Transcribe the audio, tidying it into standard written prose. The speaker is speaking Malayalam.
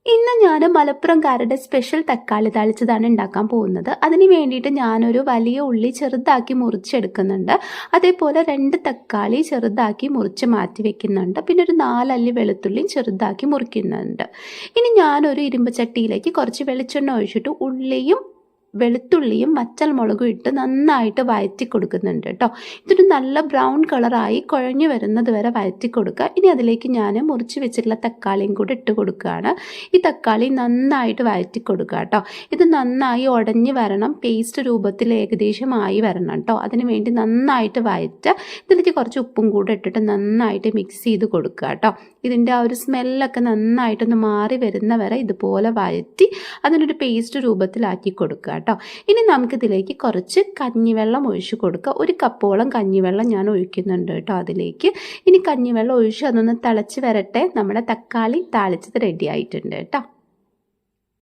ഇന്ന് ഞാൻ മലപ്പുറംകാരുടെ സ്പെഷ്യൽ തക്കാളി താളിച്ചതാണ് ഉണ്ടാക്കാൻ പോകുന്നത്. അതിന് വേണ്ടിയിട്ട് ഞാനൊരു വലിയ ഉള്ളി ചെറുതാക്കി മുറിച്ചെടുക്കുന്നുണ്ട്. അതേപോലെ 2 തക്കാളി ചെറുതാക്കി മുറിച്ച് മാറ്റി വെക്കുന്നുണ്ട്. പിന്നെ ഒരു 4 അല്ലി വെളുത്തുള്ളിയും ചെറുതാക്കി മുറിക്കുന്നുണ്ട്. ഇനി ഞാനൊരു ഇരുമ്പ് ചട്ടിയിലേക്ക് കുറച്ച് വെളിച്ചെണ്ണ ഒഴിച്ചിട്ട് ഉള്ളിയും വെളുത്തുള്ളിയും വറ്റൽമുളകും ഇട്ട് നന്നായിട്ട് വഴറ്റി കൊടുക്കുന്നുണ്ട് കേട്ടോ. ഇതൊരു നല്ല ബ്രൗൺ കളറായി കുഴഞ്ഞു വരുന്നത് വരെ വഴറ്റി കൊടുക്കുക. ഇനി അതിലേക്ക് ഞാൻ മുറിച്ച് വെച്ചിട്ടുള്ള തക്കാളിയും കൂടി ഇട്ട് കൊടുക്കുകയാണ്. ഈ തക്കാളി നന്നായിട്ട് വഴറ്റി കൊടുക്കുക കേട്ടോ. ഇത് നന്നായി ഉടഞ്ഞ് വരണം, പേസ്റ്റ് രൂപത്തിൽ ഏകദേശമായി വരണം കേട്ടോ. അതിന് വേണ്ടി നന്നായിട്ട് വഴറ്റുക. ഇതിലേക്ക് കുറച്ച് ഉപ്പും കൂടെ ഇട്ടിട്ട് നന്നായിട്ട് മിക്സ് ചെയ്ത് കൊടുക്കുക കേട്ടോ. ഇതിൻ്റെ ആ ഒരു സ്മെല്ലൊക്കെ നന്നായിട്ടൊന്ന് മാറി വരുന്ന വരെ ഇതുപോലെ വഴറ്റി അതിനൊരു പേസ്റ്റ് രൂപത്തിലാക്കി കൊടുക്കുക കേട്ടോ. ഇനി നമുക്കിതിലേക്ക് കുറച്ച് കഞ്ഞിവെള്ളം ഒഴിച്ച് കൊടുക്കുക. 1 കപ്പോളം കഞ്ഞിവെള്ളം ഞാൻ ഒഴിക്കുന്നുണ്ട് കേട്ടോ അതിലേക്ക്. ഇനി കഞ്ഞിവെള്ളം ഒഴിച്ച് അതൊന്ന് തിളച്ച് വരട്ടെ. നമ്മുടെ തക്കാളി താളിച്ചത് റെഡി ആയിട്ടുണ്ട് കേട്ടോ.